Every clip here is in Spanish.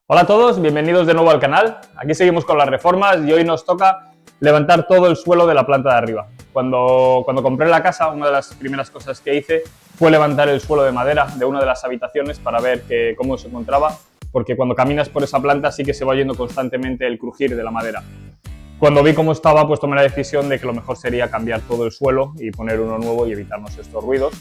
Hola a todos, bienvenidos de nuevo al canal. Aquí seguimos con las reformas y hoy nos toca levantar todo el suelo de la planta de arriba. Cuando compré la casa, una de las primeras cosas que hice fue levantar el suelo de madera de una de las habitaciones para ver cómo se encontraba, porque cuando caminas por esa planta sí que se va oyendo constantemente el crujir de la madera. Cuando vi cómo estaba, pues tomé la decisión de que lo mejor sería cambiar todo el suelo y poner uno nuevo y evitarnos estos ruidos.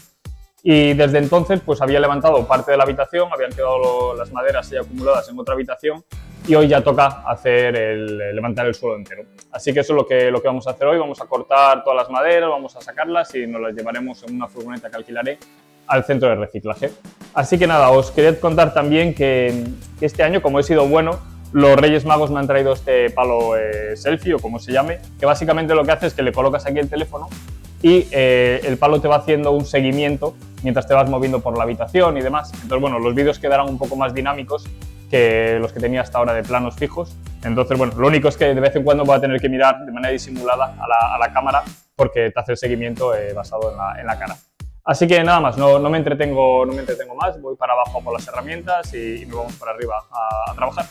Y desde entonces pues había levantado parte de la habitación, habían quedado las maderas ya acumuladas en otra habitación y hoy ya toca levantar el suelo entero. Así que eso es lo que vamos a hacer hoy. Vamos a cortar todas las maderas, vamos a sacarlas y nos las llevaremos en una furgoneta que alquilaré al centro de reciclaje. Así que nada, os quería contar también que este año, como he sido bueno, los Reyes Magos me han traído este palo selfie, o como se llame, que básicamente lo que hace es que le colocas aquí el teléfono y el palo te va haciendo un seguimiento mientras te vas moviendo por la habitación y demás. Entonces, bueno, los vídeos quedarán un poco más dinámicos que los que tenía hasta ahora de planos fijos. Entonces, bueno, lo único es que de vez en cuando voy a tener que mirar de manera disimulada a la cámara porque te hace el seguimiento basado en la cara. Así que nada más, no me entretengo más, voy para abajo por las herramientas y nos vamos para arriba a trabajar.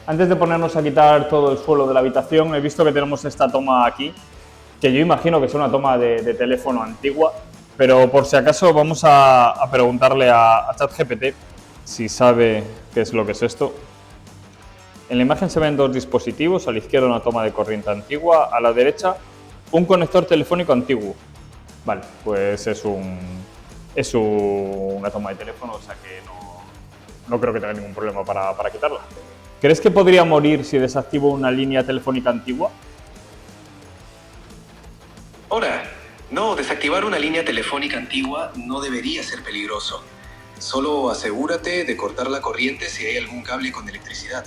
Antes de ponernos a quitar todo el suelo de la habitación, he visto que tenemos esta toma aquí, que yo imagino que es una toma de teléfono antigua, pero por si acaso vamos a preguntarle a ChatGPT si sabe qué es lo que es esto. En la imagen se ven dos dispositivos, a la izquierda una toma de corriente antigua, a la derecha un conector telefónico antiguo. Vale, pues es una toma de teléfono, o sea que no creo que tenga ningún problema para quitarla. ¿Crees que podría morir si desactivo una línea telefónica antigua? Hola. No, desactivar una línea telefónica antigua no debería ser peligroso. Solo asegúrate de cortar la corriente si hay algún cable con electricidad.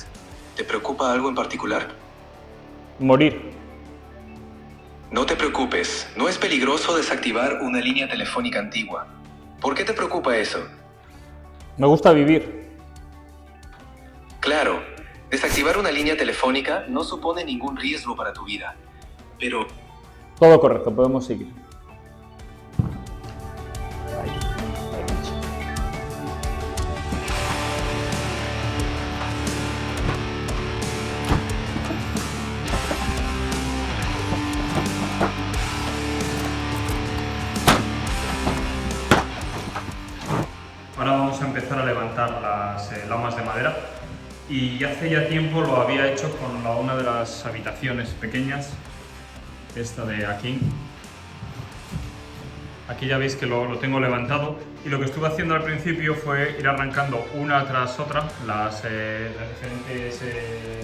¿Te preocupa algo en particular? Morir. No te preocupes, no es peligroso desactivar una línea telefónica antigua. ¿Por qué te preocupa eso? Me gusta vivir. Claro, desactivar una línea telefónica no supone ningún riesgo para tu vida, pero... Todo correcto, podemos seguir. Ahora vamos a empezar a levantar las lamas de madera y hace ya tiempo lo había hecho con una de las habitaciones pequeñas, esta de aquí. Aquí ya veis que lo tengo levantado y lo que estuve haciendo al principio fue ir arrancando una tras otra las diferentes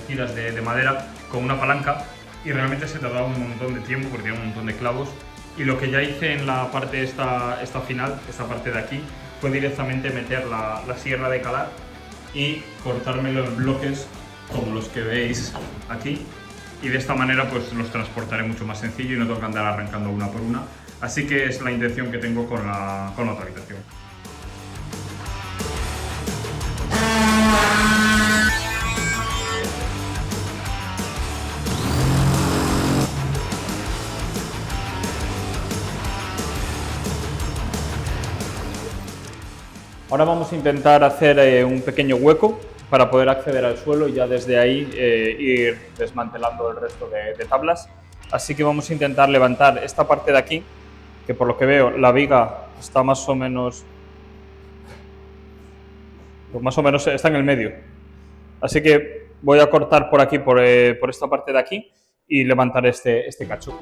tiras de madera con una palanca y realmente se tardaba un montón de tiempo porque tiene un montón de clavos. Y lo que ya hice en la parte esta final, esta parte de aquí, fue directamente meter la sierra de calar y cortármelo en bloques como los que veis aquí, y de esta manera pues los transportaré mucho más sencillo y no tengo que andar arrancando una por una. Así que es la intención que tengo con la otra habitación. Ahora vamos a intentar hacer un pequeño hueco para poder acceder al suelo y ya desde ahí ir desmantelando el resto de tablas. Así que vamos a intentar levantar esta parte de aquí, que por lo que veo la viga está más o menos está en el medio. Así que voy a cortar por aquí, por esta parte de aquí, y levantar este cacho.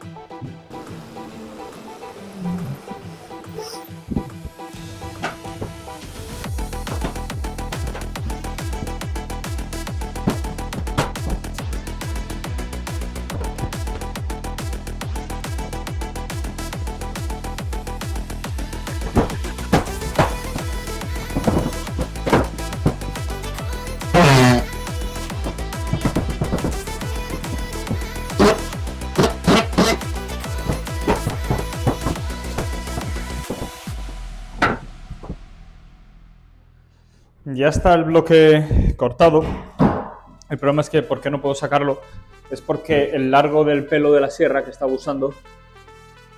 Ya está el bloque cortado. El problema es que ¿por qué no puedo sacarlo? Es porque el largo del pelo de la sierra que estaba usando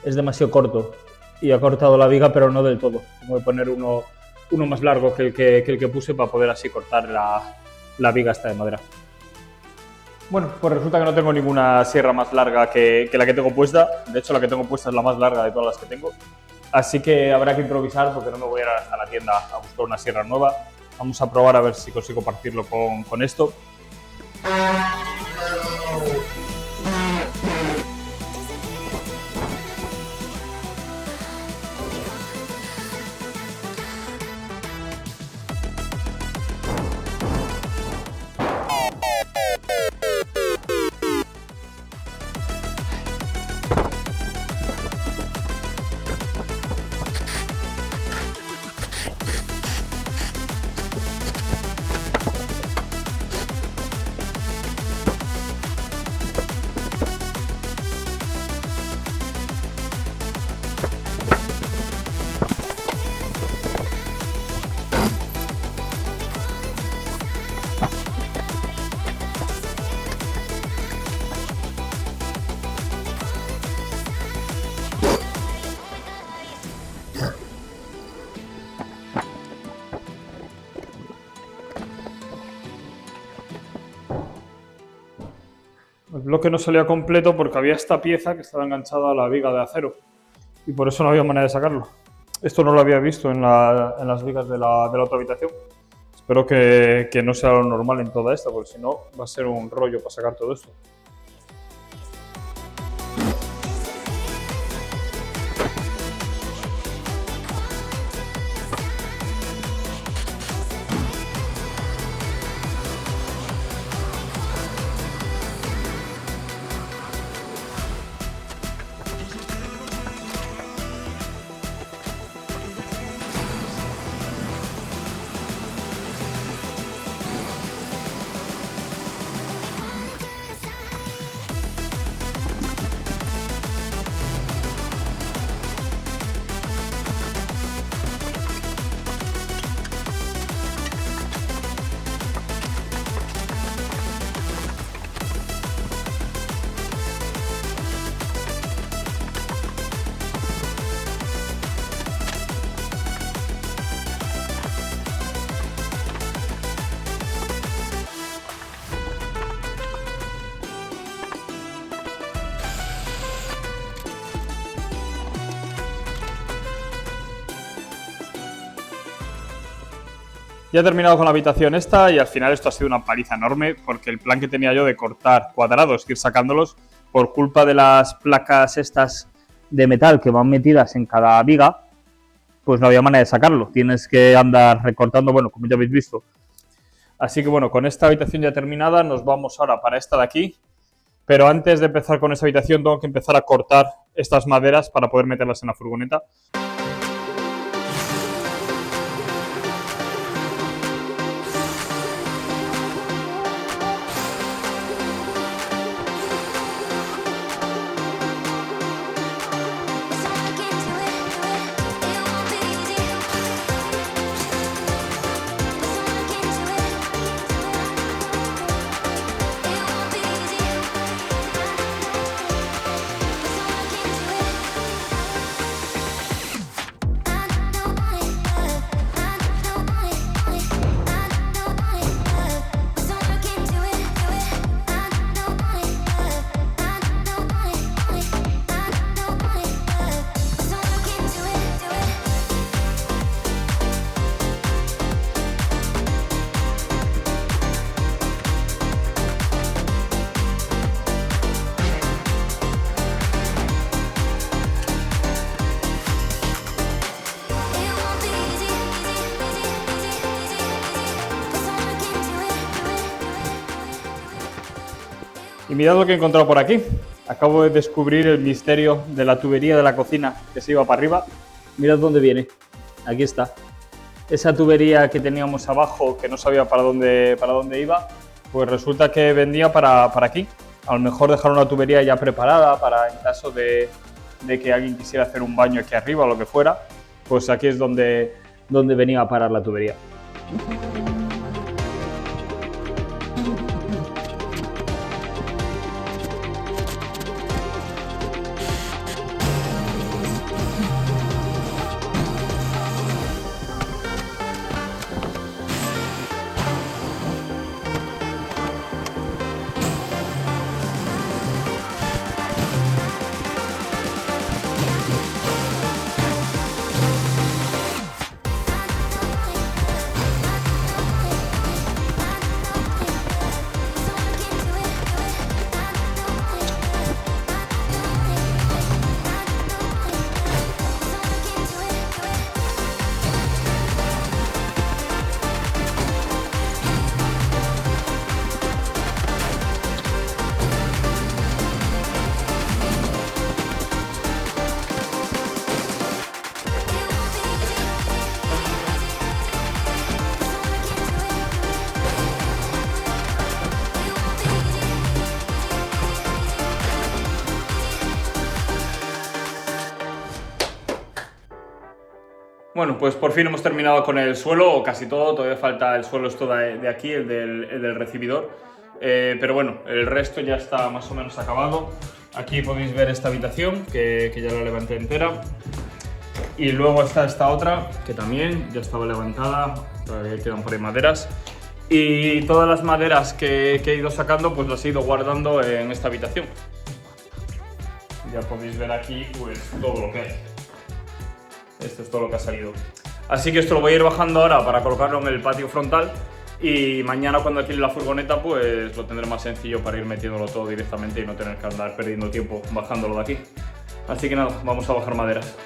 es demasiado corto y ha cortado la viga, pero no del todo. Tengo que poner uno más largo que el que puse para poder así cortar la viga esta de madera. Bueno, pues resulta que no tengo ninguna sierra más larga que la que tengo puesta. De hecho, la que tengo puesta es la más larga de todas las que tengo. Así que habrá que improvisar porque no me voy a ir hasta la tienda a buscar una sierra nueva. Vamos a probar a ver si consigo partirlo con esto. El bloque no salía completo porque había esta pieza que estaba enganchada a la viga de acero y por eso no había manera de sacarlo. Esto no lo había visto en las vigas de la otra habitación. Espero que no sea lo normal en toda esta, porque si no va a ser un rollo para sacar todo esto. Ya he terminado con la habitación esta y al final esto ha sido una paliza enorme porque el plan que tenía yo de cortar cuadrados, ir sacándolos, por culpa de las placas estas de metal que van metidas en cada viga, pues no había manera de sacarlo. Tienes que andar recortando, bueno, como ya habéis visto. Así que bueno, con esta habitación ya terminada nos vamos ahora para esta de aquí. Pero antes de empezar con esta habitación tengo que empezar a cortar estas maderas para poder meterlas en la furgoneta. Y mirad lo que he encontrado por aquí. Acabo de descubrir el misterio de la tubería de la cocina que se iba para arriba. Mirad dónde viene. Aquí está. Esa tubería que teníamos abajo, que no sabía para dónde iba, pues resulta que vendía para aquí. A lo mejor dejar una tubería ya preparada para en caso de que alguien quisiera hacer un baño aquí arriba o lo que fuera, pues aquí es donde venía a parar la tubería. Bueno, pues por fin hemos terminado con el suelo, o casi todo, todavía falta el suelo esto de aquí, el del recibidor. Pero bueno, el resto ya está más o menos acabado. Aquí podéis ver esta habitación, que ya la levanté entera. Y luego está esta otra, que también ya estaba levantada, todavía quedan por ahí maderas. Y todas las maderas que he ido sacando, pues las he ido guardando en esta habitación. Ya podéis ver aquí pues todo lo que hay. Esto es todo lo que ha salido. Así que esto lo voy a ir bajando ahora para colocarlo en el patio frontal y mañana cuando alquile la furgoneta pues lo tendré más sencillo para ir metiéndolo todo directamente y no tener que andar perdiendo tiempo bajándolo de aquí. Así que nada, vamos a bajar maderas.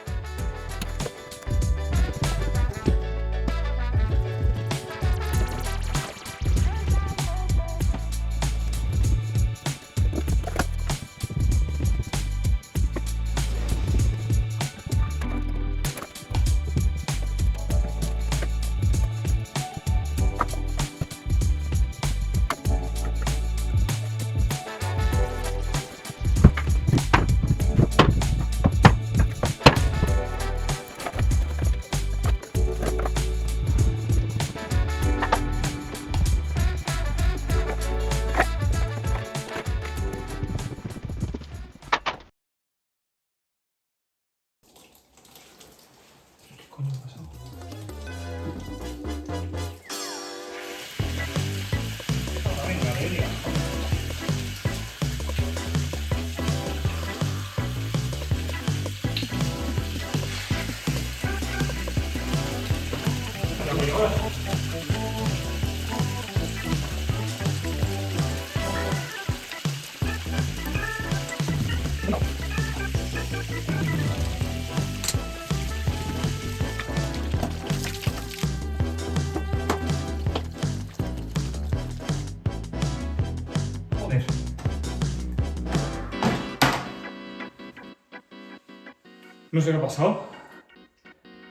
No sé qué ha pasado.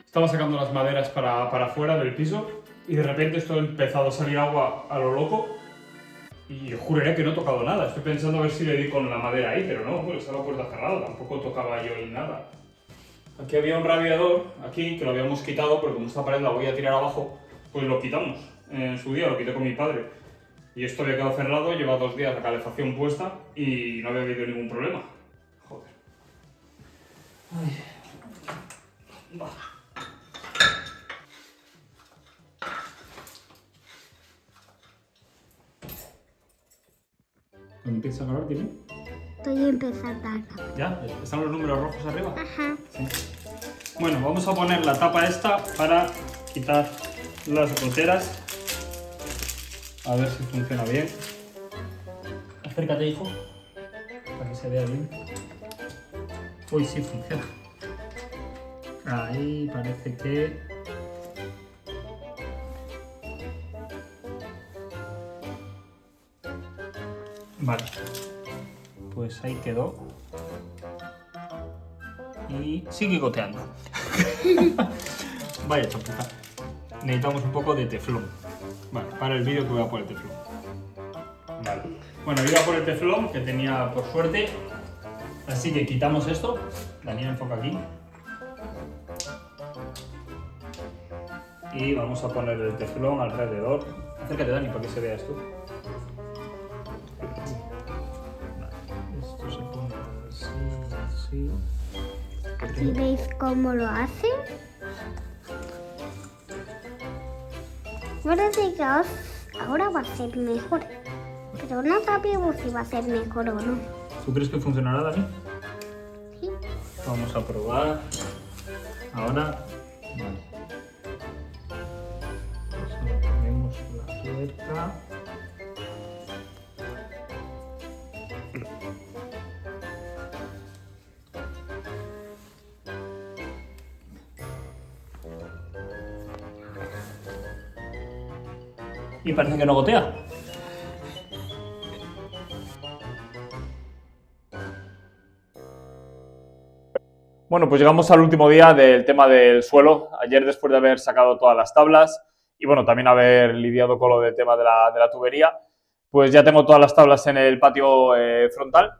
Estaba sacando las maderas para afuera del piso y de repente esto ha empezado a salir agua a lo loco y juraría que no he tocado nada. Estoy pensando a ver si le di con la madera ahí, pero no, pues estaba la puerta cerrada, tampoco tocaba yo ahí nada. Aquí había un radiador, aquí, que lo habíamos quitado porque como esta pared la voy a tirar abajo, pues lo quitamos. En su día lo quité con mi padre. Y esto había quedado cerrado, lleva 2 días la calefacción puesta y no había habido ningún problema. Joder. Ay. Va. Cuando empieza a acabar, dime. Estoy empezando a acabar. ¿Ya? ¿Están los números rojos arriba? Ajá. Sí. Bueno, vamos a poner la tapa esta para quitar las goteras. A ver si funciona bien. Acércate, hijo, para que se vea bien. Uy, sí funciona. Ahí parece que... Vale. Pues ahí quedó. Y sigue goteando. Vaya chapuza. Necesitamos un poco de teflón. Vale, para el vídeo que voy a poner teflón. Vale. Bueno, iba por el teflón que tenía por suerte. Así que quitamos esto. Daniel, enfoca aquí. Y vamos a poner el teflón alrededor. Acércate, Dani, para que se vea esto. Esto se pone así. ¿Aquí veis cómo lo hacen? Parece que ahora va a ser mejor. Pero no sabemos si va a ser mejor o no. ¿Tú crees que funcionará, Dani? ¿Sí? Vamos a probar. Ahora. Vale. Ponemos la tuerca. Y parece que no gotea. Bueno, pues llegamos al último día del tema del suelo. Ayer, después de haber sacado todas las tablas y bueno, también haber lidiado con lo del tema de la tubería, pues ya tengo todas las tablas en el patio frontal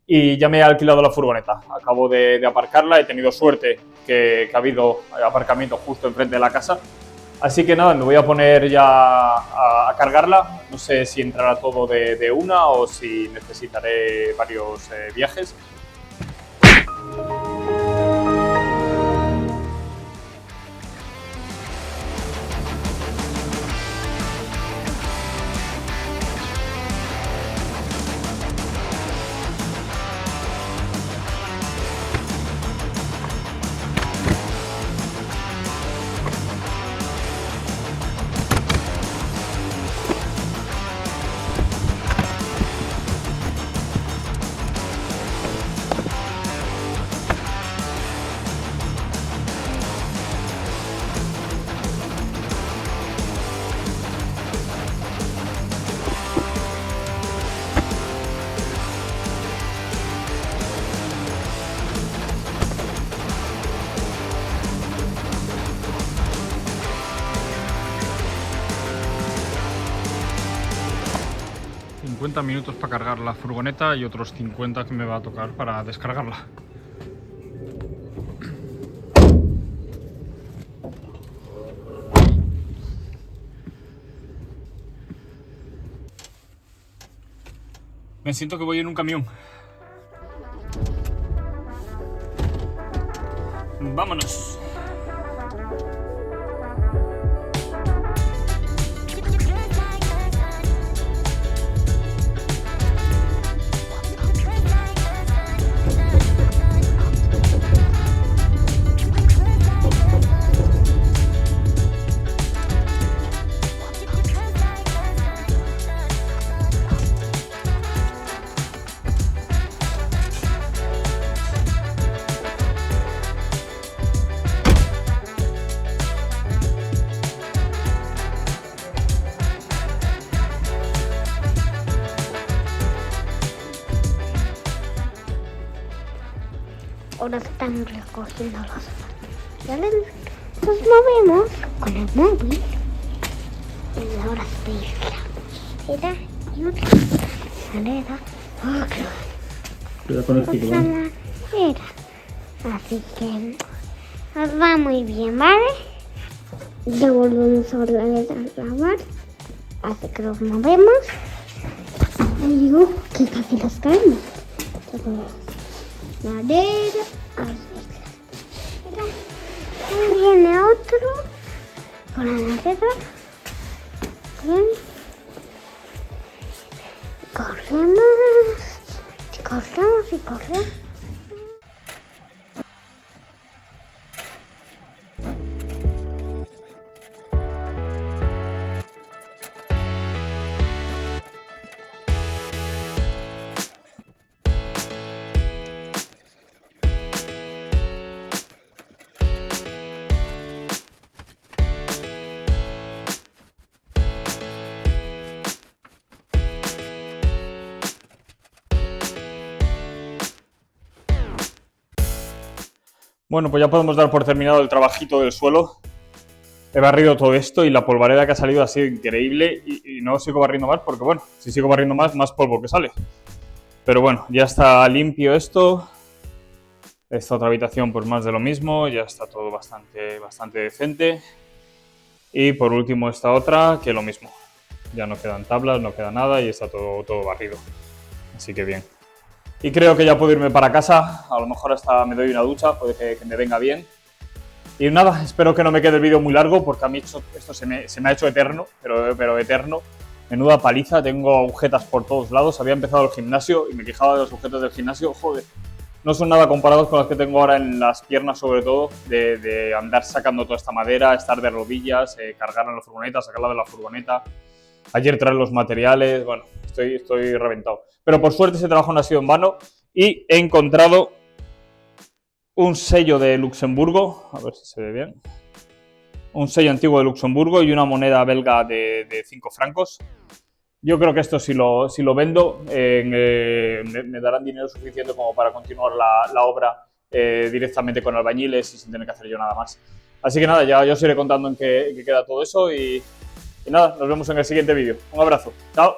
y ya me he alquilado la furgoneta. Acabo de aparcarla, he tenido suerte que ha habido aparcamiento justo enfrente de la casa. Así que nada, me voy a poner ya a cargarla. No sé si entrará todo de una o si necesitaré varios viajes. Minutos para cargar la furgoneta y otros 50 que me va a tocar para descargarla. Me siento que voy en un camión. Vámonos. Ahora están recogiendo los materiales. Nos movemos con el móvil. Y ahora veis la madera y otra madera. Cuidado con el ciclo. Otra madera. Así que nos va muy bien, ¿vale? Ya volvemos a volver a grabar. Así que nos movemos. Y digo que casi nos caemos. Madera, ahí viene otro con la madera. Bien. Corremos y corremos y corremos. Bueno, pues ya podemos dar por terminado el trabajito del suelo. He barrido todo esto y la polvareda que ha salido ha sido increíble y no sigo barriendo más porque, bueno, si sigo barriendo más polvo que sale. Pero bueno, ya está limpio esto. Esta otra habitación pues más de lo mismo, ya está todo bastante decente. Y por último esta otra, que lo mismo. Ya no quedan tablas, no queda nada y está todo barrido. Así que bien. Y creo que ya puedo irme para casa. A lo mejor hasta me doy una ducha, puede que me venga bien. Y nada, espero que no me quede el vídeo muy largo porque a mí esto se me ha hecho eterno, pero eterno. Menuda paliza, tengo agujetas por todos lados. Había empezado el gimnasio y me quejaba de los agujetas del gimnasio. Joder, no son nada comparados con las que tengo ahora en las piernas, sobre todo, de andar sacando toda esta madera, estar de rodillas, cargar en la furgoneta, sacarla de la furgoneta. Ayer traer los materiales, bueno, estoy reventado. Pero por suerte ese trabajo no ha sido en vano y he encontrado un sello de Luxemburgo, a ver si se ve bien. Un sello antiguo de Luxemburgo y una moneda belga de 5 francos. Yo creo que esto si lo vendo me darán dinero suficiente como para continuar la obra directamente con albañiles y sin tener que hacer yo nada más. Así que nada, ya os iré contando en qué queda todo eso y nada, nos vemos en el siguiente vídeo. Un abrazo, chao.